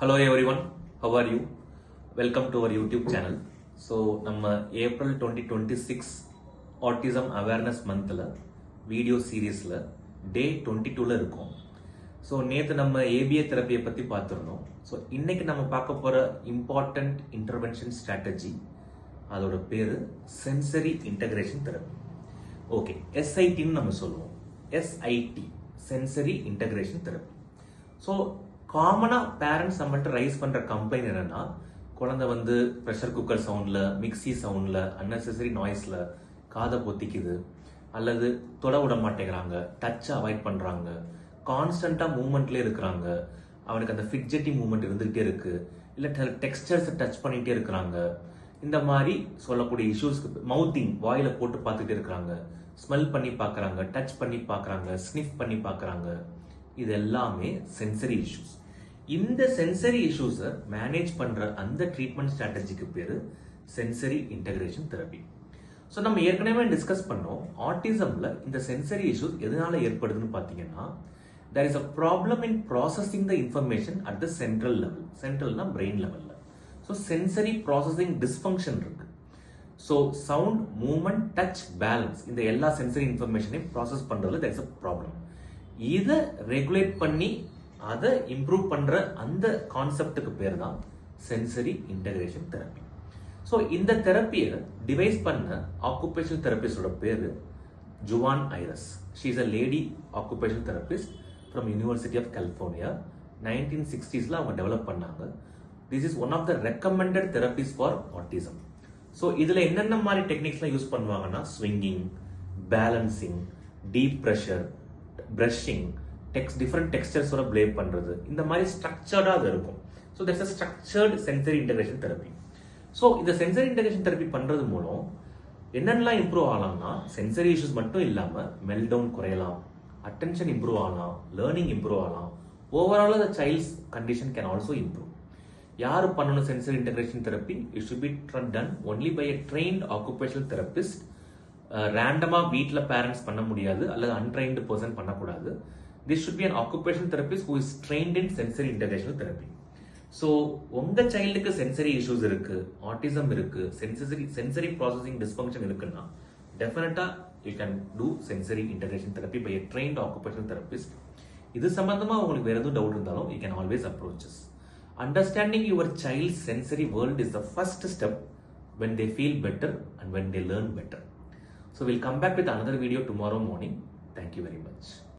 Hello everyone, how are you? Welcome to our YouTube channel. So, நம்ம April 2026 Autism Awareness Monthல video சீரீஸ்ல day 22ல இருக்கோம். So நேற்று நம்ம ஏபிஏ தெரப்பியை பற்றி பார்த்துருந்தோம். ஸோ இன்னைக்கு நம்ம பார்க்க போகிற இம்பார்ட்டன்ட் இன்டர்வென்ஷன் ஸ்ட்ராட்டஜி அதோட பேர் சென்சரி இன்டகிரேஷன் தெரப்பி. ஓகே, எஸ்ஐடின்னு நம்ம சொல்லுவோம். SIT sensory integration therapy. So காமனாக பேரண்ட்ஸ் நம்மள்ட்ட ரைஸ் பண்ணுற கம்ப்ளைண்ட் என்னன்னா, குழந்தை வந்து ப்ரெஷர் குக்கர் சவுண்டில், மிக்சி சவுண்டில், அன்னெசரி நாய்ஸில் காதை பொத்திக்குது, அல்லது தொட விட மாட்டேங்கிறாங்க, டச்சை அவாய்ட் பண்ணுறாங்க, கான்ஸ்டண்ட்டாக மூவ்மெண்ட்லேயே இருக்கிறாங்க, அவனுக்கு அந்த ஃபிட்ஜெட்டி மூவ்மெண்ட் இருந்துகிட்டே இருக்கு, இல்லை டெக்ஸ்டர்ஸை டச் பண்ணிகிட்டே இருக்கிறாங்க. இந்த மாதிரி சொல்லக்கூடிய இஷ்யூஸ்க்கு மவுத்திங் வாயில போட்டு பார்த்துட்டே இருக்கிறாங்க, ஸ்மெல் பண்ணி பார்க்குறாங்க, டச் பண்ணி பார்க்குறாங்க, ஸ்னிஃப் பண்ணி பார்க்குறாங்க. இது எல்லாமே சென்சரி இஷ்யூஸ். இந்த சென்சரி இஷ்யூஸை மேனேஜ் பண்ற அந்த ட்ரீட்மெண்ட் ஸ்ட்ராட்டஜிக்கு பேரு சென்சரி இன்டகிரேஷன் தெரப்பி. ஸோ நம்ம ஏற்கனவே டிஸ்கஸ் பண்ணோம், ஆட்டிசம்ல இந்த சென்சரி இஷ்யூஸ் எதனால ஏற்படுதுன்னு பார்த்தீங்கன்னா, there is a problem in processing the information at the central level. சென்ட்ரல்னா பிரெயின் லெவல்ல. ஸோ சென்சரி ப்ராசஸிங் டிஸ்ஃபங்க்ஷன் இருக்கு. So sound, movement, touch, balance இந்த எல்லா சென்சரி இன்ஃபர்மேஷனையும் ப்ராசஸ் பண்றதுல தேர் இஸ் அ ப்ராப்ளம். இதை ரெகுலேட் பண்ணி அதை இம்ப்ரூவ் பண்ற அந்த கான்செப்டுக்கு பேர் தான் சென்சரி இன்டகிரேஷன் தெரப்பி. ஸோ இந்த தெரப்பியை டிவைஸ் பண்ண ஆக்குபேஷனல் தெரபிஸ்டோட பேரு Jean Ayres. She is a lady occupational therapist from University of California. 1960s அவங்க டெவலப் பண்ணாங்க. This is one of the recommended therapies for autism. So இதுல என்னென்ன மாதிரி டெக்னிக்ஸ்லாம் யூஸ் பண்ணுவாங்கன்னா, swinging, balancing, deep pressure, brushing, different டெக்ஸ்டர்ஸோட play பண்றது, இந்த மாதிரி ஸ்ட்ரக்சர்டா அது இருக்கும். So that's a structured sensory integration therapy. So இந்த சென்சரி இன்டகிரேஷன் தெரப்பி பண்றது மூலம் என்னென்னலாம் இம்ப்ரூவ் ஆகலாம்னா, சென்சரி இஷ்யூஸ் மட்டும் இல்லாம மெல்டவுன் குறையலாம், அட்டென்ஷன் இம்ப்ரூவ் ஆகலாம், லேர்னிங் இம்ப்ரூவ் ஆகலாம், overall the child's condition can also improve. யாரு பண்ணணும் sensory integration therapy? It should be done only by a trained occupational therapist. ரேண்டமா வீட்டில் பேரண்ட்ஸ் பண்ண முடியாது, அல்லது அன்ட்ரெயின்டு பர்சன் பண்ணக்கூடாது. This should be an occupational therapist who is trained in sensory integrational therapy. So, உங்க சைல்டுக்கு சென்சரி இஷ்யூஸ் இருக்கு, autism இருக்கு, சென்சரி ப்ராசஸிங் டிஸ்ஃபங்க்ஷன் இருக்குன்னா, டெஃபினட்டா you can do sensory integration therapy by a trained occupational therapist. இது சம்பந்தமா உங்களுக்கு வேற எதுவும் டவுட் இருந்தாலும் you can always approach us. Understanding your child's sensory world is the first step when they feel better and when they learn better. So we'll come back with another video tomorrow morning. Thank you very much.